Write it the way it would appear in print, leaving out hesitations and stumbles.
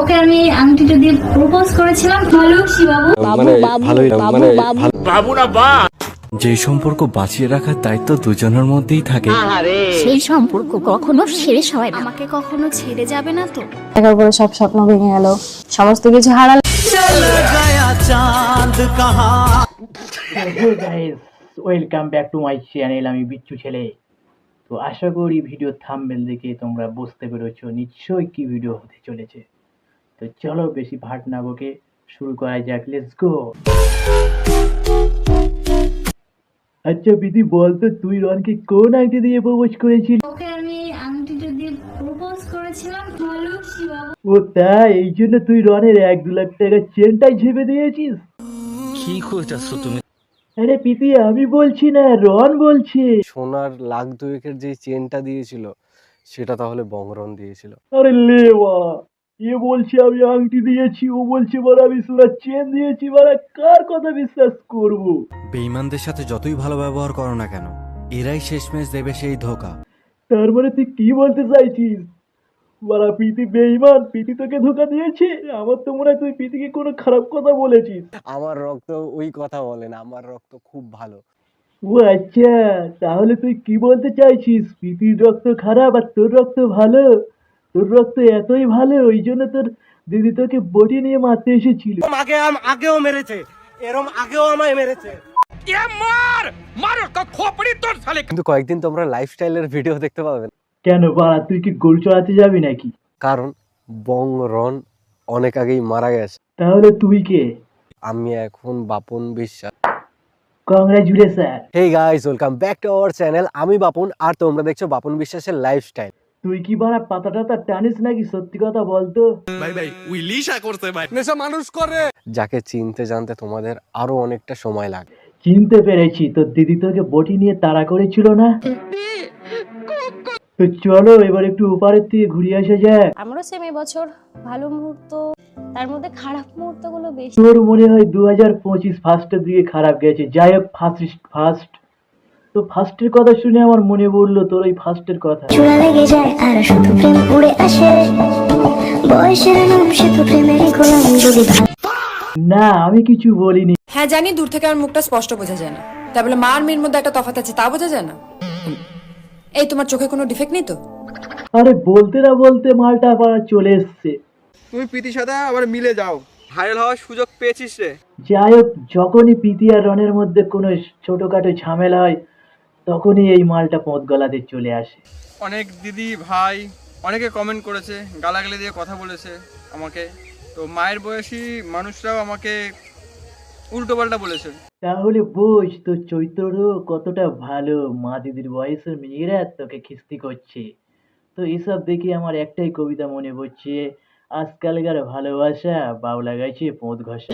ওকে আমি আংটিটা দিয়ে প্রপোজ করেছিলাম। ভালোবাসি বাবু। বাবু না বা যে সম্পর্ক বাঁচিয়ে রাখার দায়িত্ব দুজনের মধ্যেই থাকে, সেই সম্পর্ক কখনো শেষ হয় না। আমাকে কখনো ছেড়ে যাবে না তো? একার পরে সব স্বপ্ন ভেঙে গেল, সমস্ত কিছু হারাল। Hello guys, welcome back to my channel. আমি বিচ্ছু ছেলে। তো আশা করি ভিডিও থাম্বনেল দেখে তোমরা বুঝতে পেরেছো নিশ্চয়ই কি ভিডিও হতে চলেছে। তো চলো বেশি ভাট না বকে শুরু করা যাক, লেটস গো। আচ্ছা বিধি, বলতো তুই রনকে কোন আংটি দিয়ে প্রপোজ করেছিলি? ওকে আমি আংটিটা দিয়ে প্রপোজ করেছিলাম। ভালোবাসি বাবু। ও তাই, এই জন্য তুই রনের 1-2 লাখ টাকা চেনটাই ঝেপে দিয়েছিস? কি করতেছ তুমি? আরে পিতি, আমি বলছি না, রন বলছে। সোনার লাখ দুয়েকের যে চেনটা দিয়েছিল সেটা তাহলে বংরন দিয়েছিল। আরে লে বাড়া, এ বলছে আমি আংটি দিয়েছি, ও বলছে বাড়া আমি সোনার চেন দিয়েছি। বাড়া কার কথা বিশ্বাস করব? বেঈমানদের সাথে যতই ভালো ব্যবহার করো না কেন, এরাই শেষমেশ দেবে সেই ধোকা। তার মানে তুই কি বলতে চাইছিস? বাড়া প্রীতি বেঈমান, প্রীতি তোকে ধোকা দিয়েছে? আমার তো মনে হয় তুই প্রীতিকে কোনো খারাপ কথা বলেছিস। আমার রক্ত ওই কথা বলে না, আমার রক্ত খুব ভালো। ও আচ্ছা, তাহলে তুই কি বলতে চাইছিস? প্রীতির রক্ত খারাপ আর তোর রক্ত ভালো? তোর রক্ত এতই ভালো ওই জন্য তোর দিদি তোকে বটি নিয়ে মারতে এসেছিল? আগেও মেরেছে, এরম আগেও আমায় মেরেছে। কিন্তু কয়েকদিন তোমরা লাইফস্টাইলের ভিডিও দেখতে পাবেন। কেন বাড়া, তুই কি গরু চড়াতে যাবি নাকি? কারণ বংরন অনেক আগেই মারা গেছে। তাহলে তুই কে? আমি এখন বাপন বিশ্বাস। Congratulation. Hey guys, welcome back to our channel. আমি বাপন আর তোমরা দেখছো বাপন বিশ্বাসের লাইফস্টাইল। তুই কি বাড়া পাতা টাতা টানিস নাকি? সত্যি কথা বলতো। যাকে চিনতে জানতে তোমাদের আরো অনেকটা সময় লাগে। চিনতে পেরেছি, তোর দিদি তোকে বটি নিয়ে তাড়া করেছিল না? তো চলো এবার একটু ওপারের থেকে ঘুরে আসা যাক। আমারও সেম এবছর ভালো মুহূর্ত, তার মধ্যে খারাপ মুহূর্তগুলো বেশি। তোর মনে হয় 2025 ফার্স্টের দিকে খারাপ গেছে। যাই হোক, ফার্স্ট তো ফার্স্টের কথা শুনে আমার মনে পড়লো তোর ওই ফার্স্টের কথা। চূড়া লেগে যায় আর শুধু প্রেম উড়ে আসে, বয়সের নাম সে তো প্রেমেরই গোলাম। যদি না, আমি কিছু বলিনি। হ্যাঁ জানি, দূর থেকে আমার মুখটা স্পষ্ট বোঝা যায় না, তাই বলে মা আর মেয়ের মধ্যে একটা তফাৎ আছে তা বোঝা যায় না? এই তোমার চোখে কোনো ডিফেক্ট নেই তো? আরে বলতে না বলতে মালটা আবার চলে এসছে। তুমি প্রীতির সাথে আবার মিলে যাও, ভাইরাল হওয়ার সুযোগ পেয়েছিস রে। যাই হোক, যখনই প্রীতি আর রনের মধ্যে কোনো ছোটখাটো ঝামেলা হয় তখনই এই মালটা পথ গলাতে চলে আসে। অনেক দিদি ভাই অনেকে কমেন্ট করেছে, গালাগালি দিয়ে কথা বলেছে আমাকে। তো মায়ের বয়সী মানুষরাও আমাকে উল্টো পাল্টা বলেছে। তাহলে বোঝ তোর চৈত্রও কতটা ভালো। মা দিদির বয়সের মেয়েরা তোকে খিস্তি করছে। তো এসব দেখে আমার একটাই কবিতা মনে পড়ছে, আজকালকার ভালোবাসা বাউলা গাছে পোঁত ঘষা।